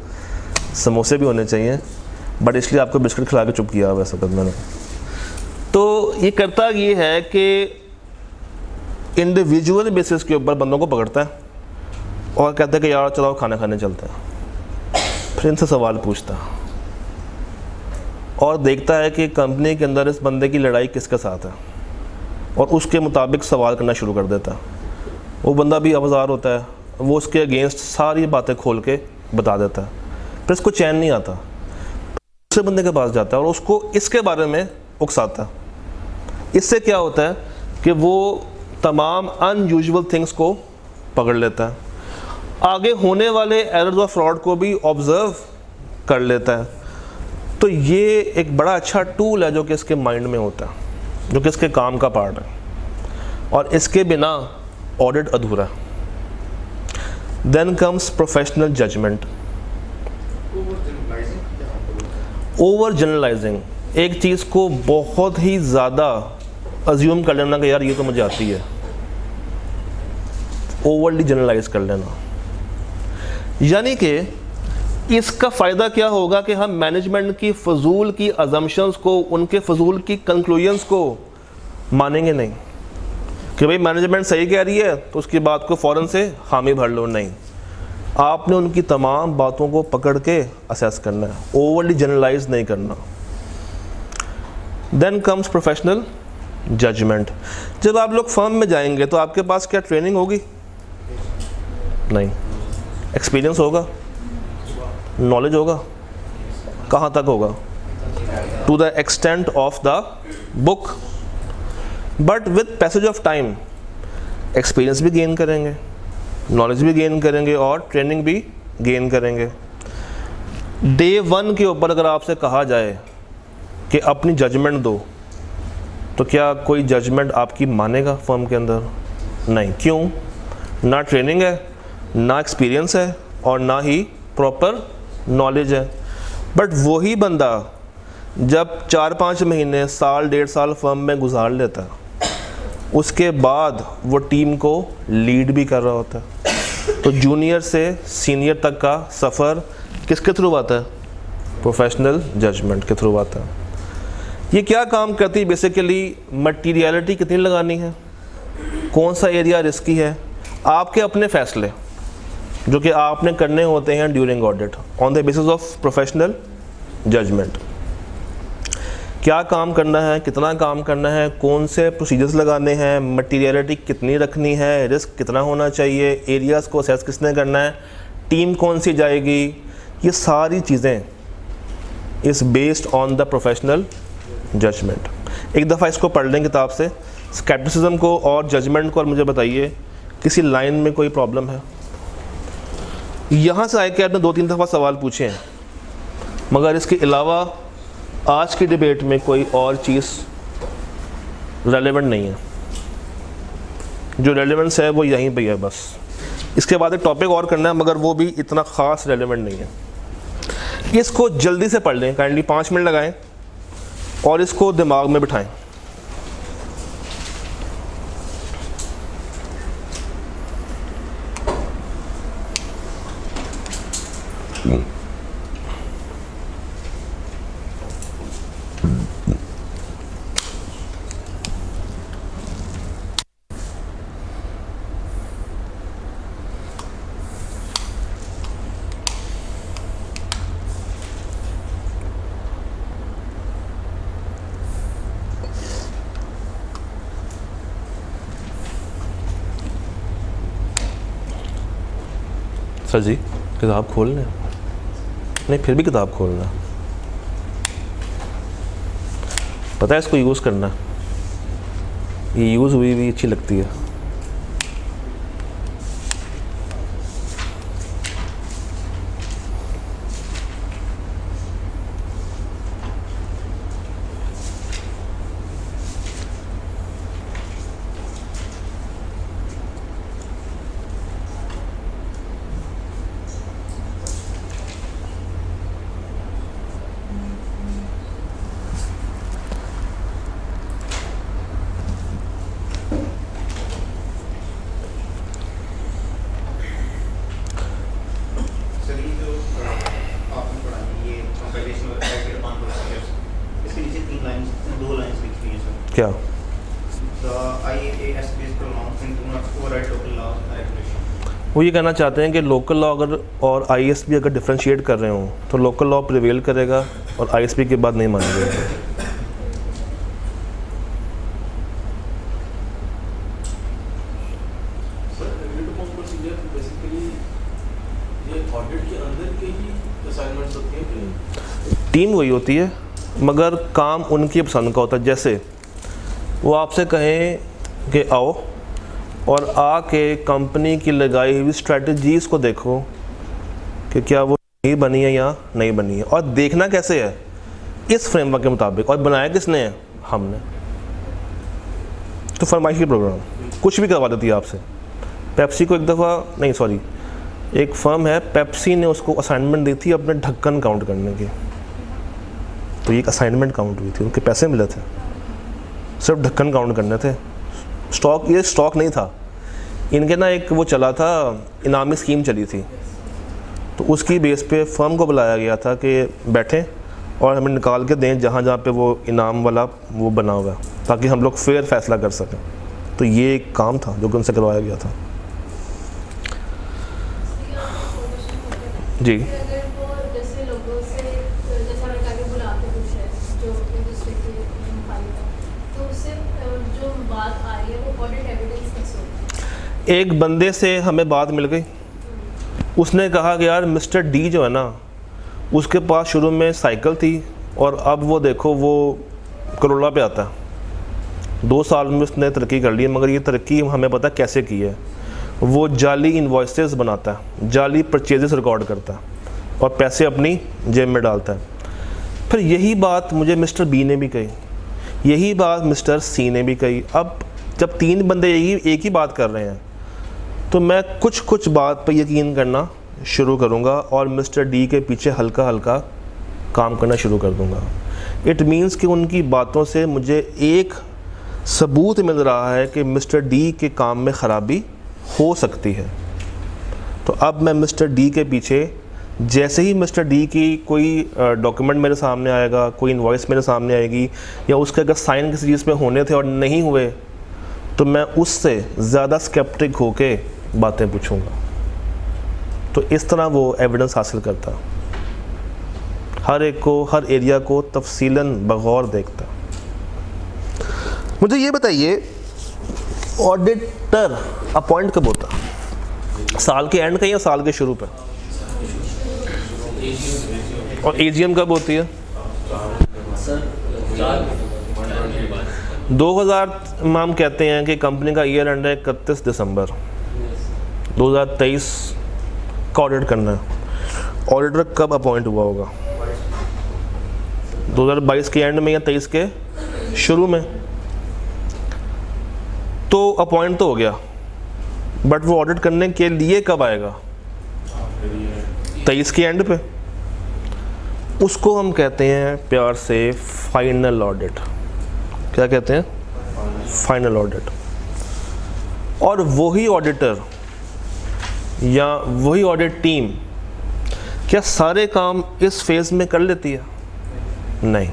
S1: समोसे भी होने चाहिए, बट इसलिए आपको बिस्किट खिला के चुप किया वैसा कर मैंने। तो ये करता ये है कि इंडिविजुअल बेसिस के ऊपर बंदों को पकड़ता है और कहता है कि यार चलो खाना खाने चलते हैं। फिर इनसे सवाल पूछता और देखता है कि कंपनी के अंदर इस बंदे की लड़ाई किसके साथ है, और उसके मुताबिक सवाल करना शुरू कर देता है। वो बंदा भी आवाज़ार होता है, वो उसके अगेंस्ट सारी बातें खोल के बता देता है। फिर इसको चैन नहीं आता, दूसरे बंदे के पास जाता है और उसको इसके बारे में उकसाता है। इससे क्या होता है कि वो तमाम अनयूजुअल थिंग्स को पकड़ लेता है, आगे होने वाले एरर्स और फ्रॉड को भी ऑब्जर्व कर लेता है। तो ये एक बड़ा अच्छा टूल है जो कि इसके माइंड में होता है, जो कि इसके काम का पार्ट है, और इसके बिना ऑडिट अधूरा है। Then comes professional judgement. Over generalising, एक चीज़ को बहुत ही ज़्यादा अज्यूम कर लेना कि यार ये तो मुझे आती है, ओवरली जनरलाइज कर लेना। यानी कि इसका फ़ायदा क्या होगा कि हम मैनेजमेंट की फजूल की अजम्पशंस को, उनके फजूल की कंक्लूजन्स को मानेंगे नहीं कि भाई मैनेजमेंट सही कह रही है तो उसकी बात को फ़ौरन से हामी भर लो। नहीं, आपने उनकी तमाम बातों को पकड़ के असेस करना है, ओवरली जनरलाइज नहीं करना। Then comes professional judgement. जब आप लोग फर्म में जाएंगे तो आपके पास क्या ट्रेनिंग होगी? नहीं। एक्सपीरियंस होगा, नॉलेज होगा, कहाँ तक होगा? To the extent of the book. But with passage of time experience भी गेन करेंगे, नॉलेज भी गेन करेंगे और ट्रेनिंग भी गेन करेंगे। डे 1 के ऊपर अगर आपसे कहा जाए कि अपनी जजमेंट दो, तो क्या कोई जजमेंट आपकी मानेगा फर्म के अंदर? नहीं। क्यों? ना ट्रेनिंग है, ना एक्सपीरियंस है और ना ही प्रॉपर नॉलेज है। बट वही बंदा जब 4-5 महीने, साल, 1.5 साल फर्म में गुजार लेता है, उसके बाद वो टीम को लीड भी कर रहा होता है। तो जूनियर से सीनियर तक का सफ़र किसके थ्रू आता है? प्रोफेशनल जजमेंट के थ्रू आता है। ये क्या काम करती है? बेसिकली मटीरियलिटी कितनी लगानी है, कौन सा एरिया रिस्की है, आपके अपने फैसले जो कि आपने करने होते हैं during audit on the basis of professional judgement. क्या काम करना है, कितना काम करना है, कौन से प्रोसीजर्स लगाने हैं, मटीरियलिटी कितनी रखनी है, रिस्क कितना होना चाहिए, एरियाज़ को असेस किसने करना है, टीम कौन सी जाएगी, ये सारी चीज़ें is based on the professional judgement. एक दफ़ा इसको पढ़ लें किताब से, स्केप्टिसिज्म को और जजमेंट को, और मुझे बताइए किसी लाइन में कोई प्रॉब्लम है? यहाँ से आए कि आपने 2-3 दफ़ा सवाल पूछे हैं, मगर इसके अलावा आज की डिबेट में कोई और चीज़ रेलेवेंट नहीं है। जो रेलेवेंस है वो यहीं पे है बस। इसके बाद एक टॉपिक और करना है, मगर वो भी इतना ख़ास रेलेवेंट नहीं है। इसको जल्दी से पढ़ लें, काइंडली 5 मिनट लगाएं और इसको दिमाग में बिठाएं। सर जी किताब खोल लें? नहीं, फिर भी किताब खोलना। पता है इसको यूज़ करना, ये यूज़ हुई भी अच्छी लगती है। क्या? वो ये कहना चाहते हैं कि लोकल लॉ अगर और आईएसपी अगर डिफरेंशिएट कर रहे हों तो लोकल लॉ प्रिवेल करेगा और आईएसपी के बाद नहीं मानेंगे।
S3: ये ऑडिट के अंदर के ही असाइनमेंट्स होती हैं कि
S1: टीम वही होती है मगर काम उनकी पसंद का होता है। जैसे वो आपसे कहें कि आओ और आके कंपनी की लगाई हुई स्ट्रेटजीज़ को देखो कि क्या वो नहीं बनी है या नहीं बनी है, और देखना कैसे है इस फ्रेमवर्क के मुताबिक, और बनाया किसने है, हमने। तो फरमाइशी प्रोग्राम कुछ भी करवा देती है आपसे। पेप्सी को एक दफ़ा नहीं सॉरी एक फर्म है पेप्सी ने उसको असाइनमेंट दी थी अपने ढक्कन काउंट करने की, तो ये एक असाइनमेंट काउंट हुई थी, उनके पैसे मिले थे, सिर्फ ढक्कन काउंट करने थे। स्टॉक ये स्टॉक नहीं था इनके ना, एक वो चला था इनामी स्कीम चली थी, तो उसकी बेस पे फर्म को बुलाया गया था कि बैठें और हमें निकाल के दें जहाँ जहाँ पे वो इनाम वाला वो बना हुआ है, ताकि हम लोग फेयर फैसला कर सकें। तो ये एक काम था जो कि उनसे करवाया गया था। जी
S6: अगर वो जैसे लोगों से जैसा मैंने कहा कि बुलाते कुछ है जो इंडस्ट्री के मुखालिफ है, तो उससे जो बात आ रही है वो ऑडिट एविडेंस कैसे होती है?
S1: एक बंदे से हमें बात मिल गई, उसने कहा कि यार मिस्टर डी जो है ना, उसके पास शुरू में साइकिल थी और अब वो देखो वो करोड़ा पे आता है। 2 साल में उसने तरक्की कर ली है, मगर ये तरक्की हमें पता कैसे की है। वो जाली इन्वॉइसेस बनाता है, जाली परचेजेस रिकॉर्ड करता है और पैसे अपनी जेब में डालता है। फिर यही बात मुझे मिस्टर बी ने भी कही, यही बात मिस्टर सी ने भी कही। अब जब 3 बंदे यही एक ही बात कर रहे हैं तो मैं कुछ बात पर यकीन करना शुरू करूंगा और मिस्टर डी के पीछे हल्का हल्का काम करना शुरू कर दूंगा। इट मीन्स कि उनकी बातों से मुझे एक सबूत मिल रहा है कि मिस्टर डी के काम में ख़राबी हो सकती है। तो अब मैं मिस्टर डी के पीछे, जैसे ही मिस्टर डी की कोई डॉक्यूमेंट मेरे सामने आएगा, कोई इनवॉइस मेरे सामने आएगी, या उसके अगर साइन किसी चीज़ पे होने थे और नहीं हुए, तो मैं उससे ज़्यादा स्केप्टिक होके बातें पूछूंगा। तो इस तरह वो एविडेंस हासिल करता, हर एक को, हर एरिया को तफसीलन बगौर देखता। मुझे ये बताइए ऑडिटर अपॉइंट कब होता, साल के एंड पे या साल के शुरू पे? और एजीएम कब होती है?
S3: सर
S1: 2000 हम कहते हैं कि कंपनी का ईयर एंड है 31 दिसंबर 2023 का ऑडिट करना है। ऑडिटर कब अपॉइंट हुआ होगा? 2022 के एंड में या 23 के शुरू में? तो अपॉइंट तो हो गया, बट वो ऑडिट करने के लिए कब आएगा? 23 के एंड पे। उसको हम कहते हैं प्यार से फाइनल ऑडिट। क्या कहते हैं? Final audit. और वही ऑडिटर या वही ऑडिट टीम क्या सारे काम इस फेज़ में कर लेती है? नहीं।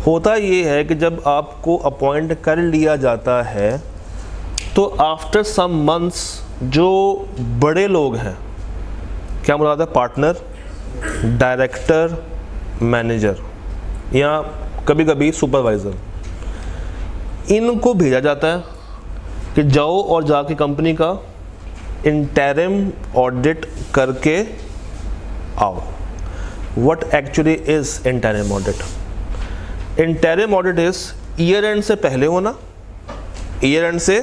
S1: होता ये है कि जब आपको अपॉइंट कर लिया जाता है तो आफ्टर सम मंथ्स जो बड़े लोग हैं, क्या मुराद है, पार्टनर, डायरेक्टर, मैनेजर या कभी कभी सुपरवाइज़र, इनको भेजा जाता है कि जाओ और जाके कंपनी का इंटरिम ऑडिट करके आओ। What actually is interim audit? Interim audit is year and से पहले होना, ईयर एंड से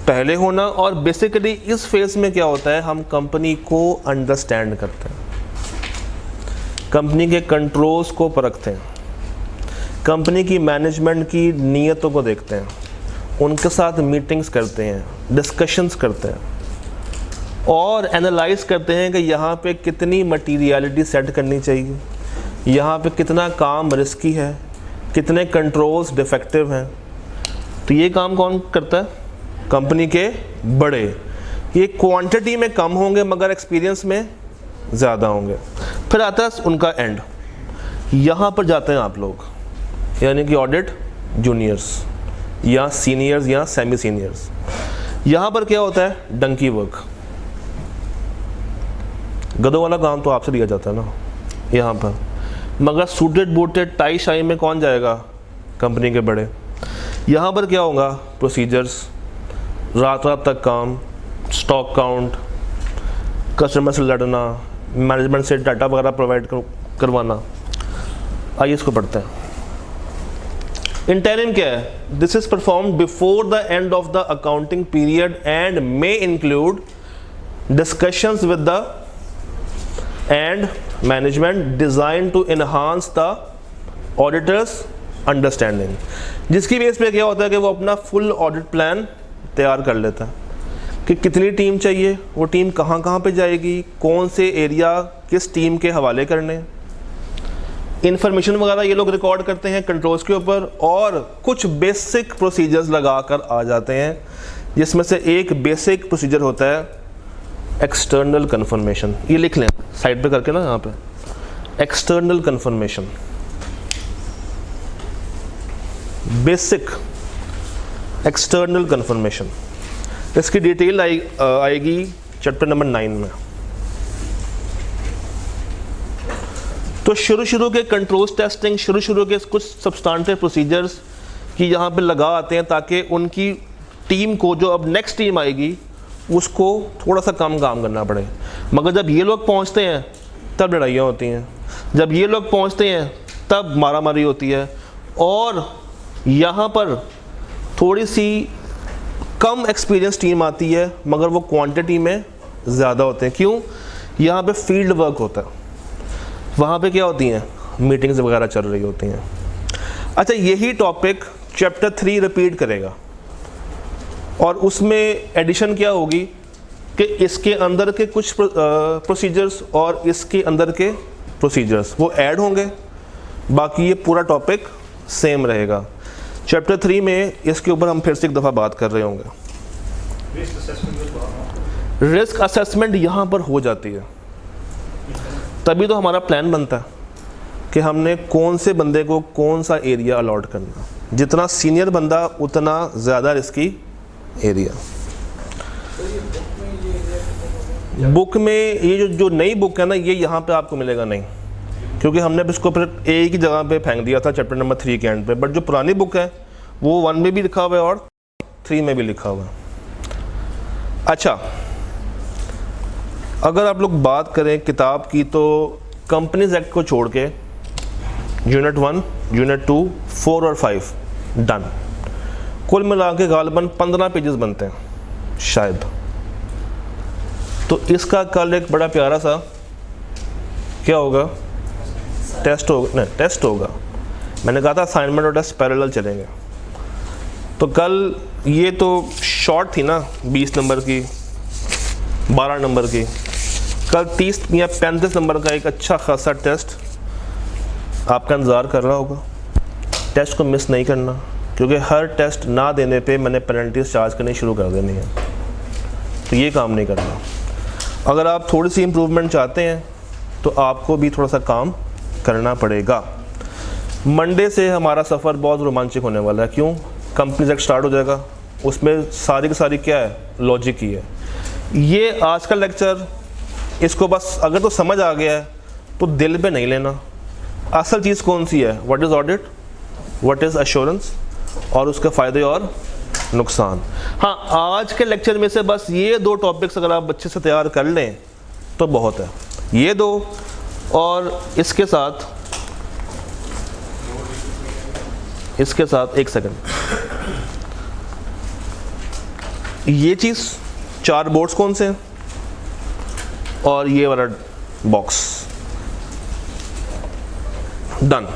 S1: पहले होना। और बेसिकली इस फेज़ में क्या होता है, हम कंपनी को अंडरस्टैंड करते हैं, कंपनी के कंट्रोल्स को परखते हैं, कंपनी की मैनेजमेंट की नीयतों को देखते हैं, उनके साथ मीटिंग्स करते हैं, डिस्कशंस करते हैं और एनालाइज करते हैं कि यहाँ पे कितनी मटीरियलिटी सेट करनी चाहिए, यहाँ पे कितना काम रिस्की है, कितने कंट्रोल्स डिफेक्टिव हैं। तो ये काम कौन करता है? कंपनी के बड़े। ये क्वांटिटी में कम होंगे मगर एक्सपीरियंस में ज़्यादा होंगे। फिर आता है उनका एंड, यहाँ पर जाते हैं आप लोग, यानी कि ऑडिट जूनियर्स या सीनियर्स या सेमी सीनियर्स। यहाँ पर क्या होता है? डंकी वर्क, गधों वाला काम तो आपसे लिया जाता है ना यहाँ पर, मगर सूटेड बूटेड टाई शाई में कौन जाएगा? कंपनी के बड़े। यहाँ पर क्या होगा? प्रोसीजर्स, रात रात तक काम, स्टॉक काउंट, कस्टमर से लड़ना, मैनेजमेंट से डाटा वगैरह प्रोवाइड करवाना। आइए इसको पढ़ते हैं। इंटरिम क्या है? This is perform before the end of the accounting period and may include discussions with the and management design to enhance the auditors understanding. जिसकी बेस पे क्या होता है कि वो अपना फुल ऑडिट प्लान तैयार कर लेता है कि कितनी टीम चाहिए, वो टीम कहाँ कहाँ पे जाएगी, कौन से एरिया किस टीम के हवाले करने, इन्फॉर्मेशन वगैरह ये लोग रिकॉर्ड करते हैं कंट्रोल्स के ऊपर, और कुछ बेसिक प्रोसीजर्स लगा कर आ जाते हैं, जिसमें से एक बेसिक प्रोसीजर होता है एक्सटर्नल कन्फर्मेशन। ये लिख लें साइड पे करके ना यहाँ पे, external conformation, basic external conformation. इसकी डिटेल आएगी चैप्टर नंबर 9 में। तो शुरू के कंट्रोल्स टेस्टिंग, शुरू के कुछ सब्सटेंटिव प्रोसीजर्स की यहाँ पे लगा आते हैं ताकि उनकी टीम को, जो अब नेक्स्ट टीम आएगी, उसको थोड़ा सा कम काम करना पड़े। मगर जब ये लोग पहुँचते हैं तब लड़ाइयाँ होती हैं, जब ये लोग पहुँचते हैं तब मारामारी होती है, और यहाँ पर थोड़ी सी कम एक्सपीरियंस टीम आती है मगर वो क्वांटिटी में ज़्यादा होते हैं। क्यों? यहाँ पे फील्ड वर्क होता है, वहाँ पे क्या होती हैं, मीटिंग्स वगैरह चल रही होती हैं। अच्छा, यही टॉपिक चैप्टर 3 रिपीट करेगा, और उसमें एडिशन क्या होगी कि इसके अंदर के कुछ प्रोसीजर्स और इसके अंदर के प्रोसीजर्स वो ऐड होंगे, बाकी ये पूरा टॉपिक सेम रहेगा। चैप्टर 3 में इसके ऊपर हम फिर से एक दफ़ा बात कर रहे होंगे। रिस्क असेसमेंट यहाँ पर हो जाती है, तभी तो हमारा प्लान बनता है कि हमने कौन से बंदे को कौन सा एरिया अलॉट करना। जितना सीनियर बंदा उतना ज़्यादा रिस्की एरिया। बुक में ये जो नई बुक है ना, ये यहाँ पे आपको मिलेगा नहीं, क्योंकि हमने इसको फिर एक ही जगह पे फेंक दिया था चैप्टर नंबर 3 के एंड पे। बट जो पुरानी बुक है वो 1 में भी लिखा हुआ है और 3 में भी लिखा हुआ है। अच्छा, अगर आप लोग बात करें किताब की, तो कंपनीज एक्ट को छोड़ के यूनिट 1, यूनिट 2, 4 और 5 डन। कुल मिला के गालिबन 15 पेजेस बनते हैं शायद। तो इसका कल एक बड़ा प्यारा सा क्या होगा, टेस्ट होगा। नहीं, टेस्ट होगा। मैंने कहा था असाइनमेंट और टेस्ट पैरेलल चलेंगे। तो कल ये तो शॉर्ट थी ना, 20 नंबर की, 12 नंबर की। कल 30 या 35 नंबर का एक अच्छा खासा टेस्ट आपका इंतज़ार कर रहा होगा। टेस्ट को मिस नहीं करना, क्योंकि हर टेस्ट ना देने पे मैंने पेनल्टीज चार्ज करनी शुरू कर देनी है, तो ये काम नहीं करना। अगर आप थोड़ी सी इम्प्रूवमेंट चाहते हैं तो आपको भी थोड़ा सा काम करना पड़ेगा। मंडे से हमारा सफ़र बहुत रोमांचक होने वाला है। क्यों? कंपनीज एक्ट स्टार्ट हो जाएगा, उसमें सारी की सारी क्या है, लॉजिक ही है। ये आज का लेक्चर, इसको बस अगर तो समझ आ गया है तो दिल पे नहीं लेना। असल चीज़ कौन सी है, what is audit, what is assurance, और उसके फ़ायदे और नुकसान। हाँ, आज के लेक्चर में से बस ये 2 टॉपिक्स अगर आप अच्छे से तैयार कर लें तो बहुत है। ये 2 और इसके साथ एक सेकंड, ये चीज़ 4 बोर्ड्स कौन से हैं, और ये वाला बॉक्स डन।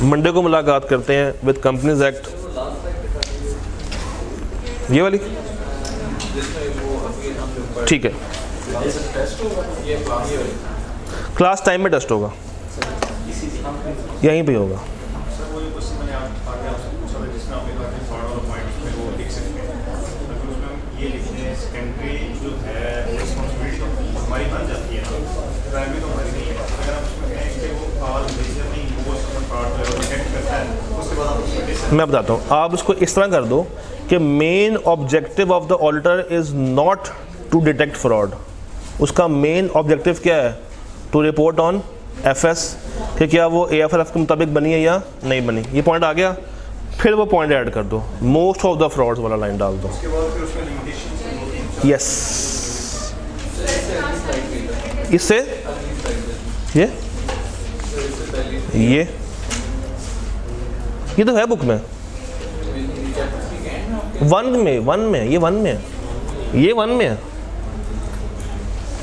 S1: मंडे को मुलाकात करते हैं विद कंपनीज एक्ट। ये वाली ठीक है, क्लास टाइम में टेस्ट होगा, यहीं पे होगा। मैं बताता हूँ, आप उसको इस तरह कर दो कि main objective of the auditor is not to detect fraud. उसका मेन ऑब्जेक्टिव क्या है, टू रिपोर्ट ऑन एफएस, कि क्या वो एएफआरएफ के मुताबिक बनी है या नहीं बनी। ये पॉइंट आ गया, फिर वो पॉइंट ऐड कर दो, मोस्ट ऑफ द फ्रॉड्स वाला लाइन डाल दो। यस, इससे ये तो है बुक में, वन में ये वन में है,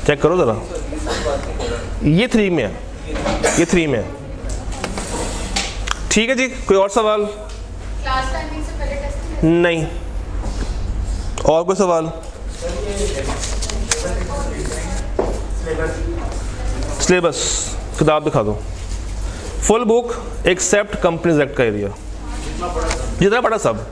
S1: चेक करो ज़रा, ये 3 में है, ये 3 में है। ठीक है जी, कोई और सवाल?
S6: क्लास टाइमिंग से पहले टेस्ट
S1: नहीं। और कोई सवाल? सिलेबस किताब दिखा दो, full book except companies act का एरिया, जितना पढ़ा सब।